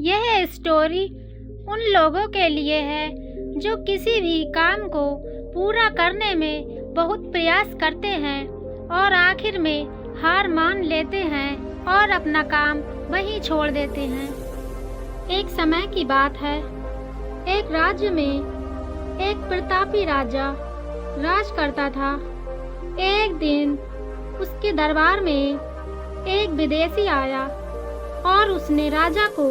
यह स्टोरी उन लोगों के लिए है जो किसी भी काम को पूरा करने में बहुत प्रयास करते हैं और आखिर में हार मान लेते हैं और अपना काम वहीं छोड़ देते हैं। एक समय की बात है, एक राज्य में एक प्रतापी राजा राज करता था। एक दिन उसके दरबार में एक विदेशी आया और उसने राजा को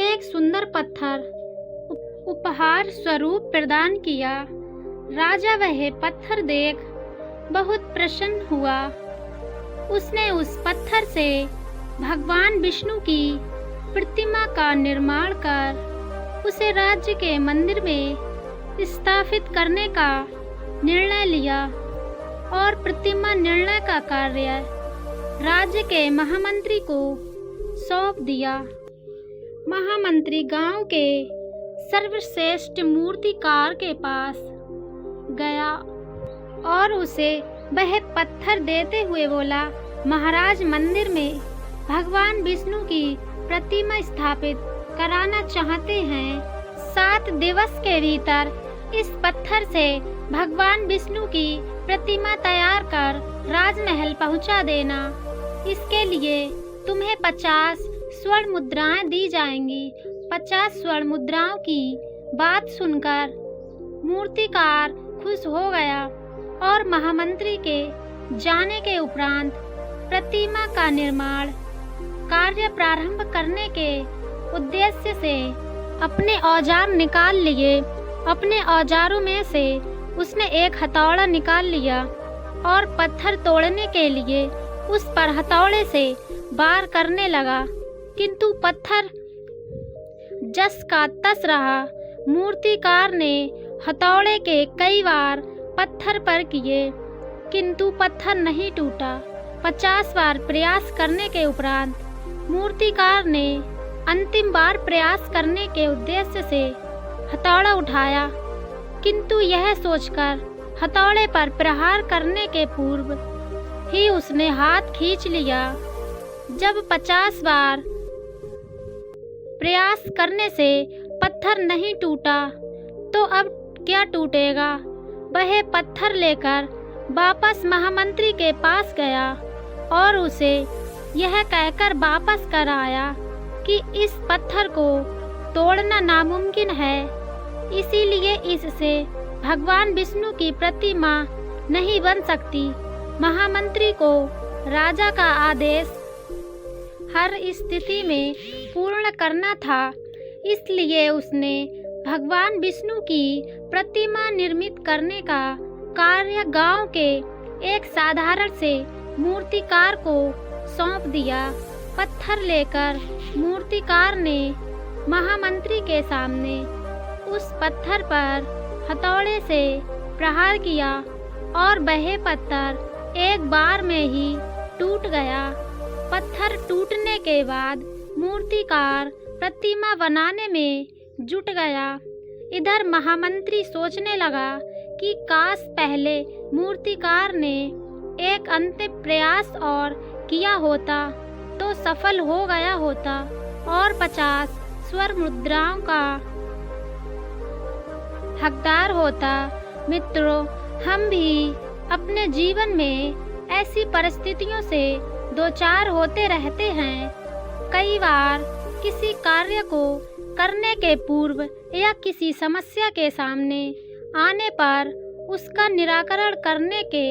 एक सुंदर पत्थर उपहार स्वरूप प्रदान किया। राजा वह पत्थर देख बहुत प्रसन्न हुआ। उसने उस पत्थर से भगवान विष्णु की प्रतिमा का निर्माण कर उसे राज्य के मंदिर में स्थापित करने का निर्णय लिया और प्रतिमा निर्णय का कार्य राज्य के महामंत्री को सौंप दिया। महामंत्री गांव के सर्वश्रेष्ठ मूर्तिकार के पास गया और उसे वह पत्थर देते हुए बोला, महाराज, मंदिर में भगवान विष्णु की प्रतिमा स्थापित कराना चाहते हैं। 7 दिवस के भीतर इस पत्थर से भगवान विष्णु की प्रतिमा तैयार कर राजमहल पहुंचा देना। इसके लिए तुम्हें 50 स्वर्ण मुद्राएं दी जाएंगी। 50 स्वर्ण मुद्राओं की बात सुनकर मूर्तिकार खुश हो गया और महामंत्री के जाने के उपरांत प्रतिमा का निर्माण कार्य प्रारंभ करने के उद्देश्य से अपने औजार निकाल लिए। अपने औजारों में से उसने एक हथौड़ा निकाल लिया और पत्थर तोड़ने के लिए उस पर हथौड़े से वार करने लगा, किंतु पत्थर जस का तस रहा। मूर्तिकार ने हथौड़े के कई बार पत्थर पर किए, किंतु पत्थर नहीं टूटा। 50 बार प्रयास करने के उपरांत मूर्तिकार ने अंतिम बार प्रयास करने के उद्देश्य से हथौड़ा उठाया, किंतु यह सोचकर हथौड़े पर प्रहार करने के पूर्व ही उसने हाथ खींच लिया। जब 50 बार प्रयास करने से पत्थर नहीं टूटा तो अब क्या टूटेगा। वह पत्थर लेकर वापस महामंत्री के पास गया और उसे यह कहकर वापस कर आया कि इस पत्थर को तोड़ना नामुमकिन है, इसीलिए इससे भगवान विष्णु की प्रतिमा नहीं बन सकती। महामंत्री को राजा का आदेश हर स्थिति में पूर्ण करना था, इसलिए उसने भगवान विष्णु की प्रतिमा निर्मित करने का कार्य गांव के एक साधारण से मूर्तिकार को सौंप दिया। पत्थर लेकर मूर्तिकार ने महामंत्री के सामने उस पत्थर पर हथौड़े से प्रहार किया और वह पत्थर एक बार में ही टूट गया। पत्थर टूटने के बाद मूर्तिकार प्रतिमा बनाने में जुट गया। इधर महामंत्री सोचने लगा कि काश पहले मूर्तिकार ने एक अंतिम प्रयास और किया होता तो सफल हो गया होता और 50 स्वर्ण मुद्राओं का हकदार होता। मित्रों, हम भी अपने जीवन में ऐसी परिस्थितियों से दो चार होते रहते हैं। कई बार किसी कार्य को करने के पूर्व या किसी समस्या के सामने आने पर उसका निराकरण करने के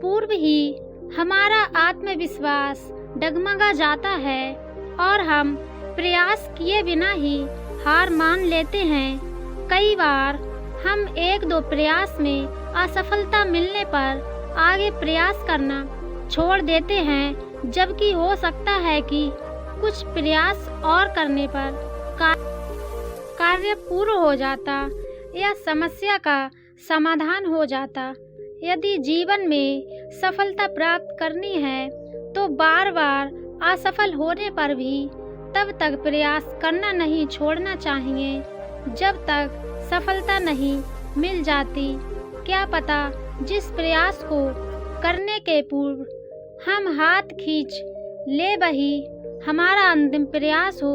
पूर्व ही हमारा आत्मविश्वास डगमगा जाता है और हम प्रयास किए बिना ही हार मान लेते हैं। कई बार हम 1-2 प्रयास में असफलता मिलने पर आगे प्रयास करना छोड़ देते हैं, जबकि हो सकता है कि कुछ प्रयास और करने पर कार्य पूर्ण हो जाता या समस्या का समाधान हो जाता। यदि जीवन में सफलता प्राप्त करनी है तो बार बार असफल होने पर भी तब तक प्रयास करना नहीं छोड़ना चाहिए जब तक सफलता नहीं मिल जाती। क्या पता जिस प्रयास को करने के पूर्व हम हाथ खींच ले वही हमारा अंतिम प्रयास हो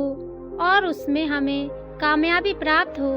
और उसमें हमें कामयाबी प्राप्त हो।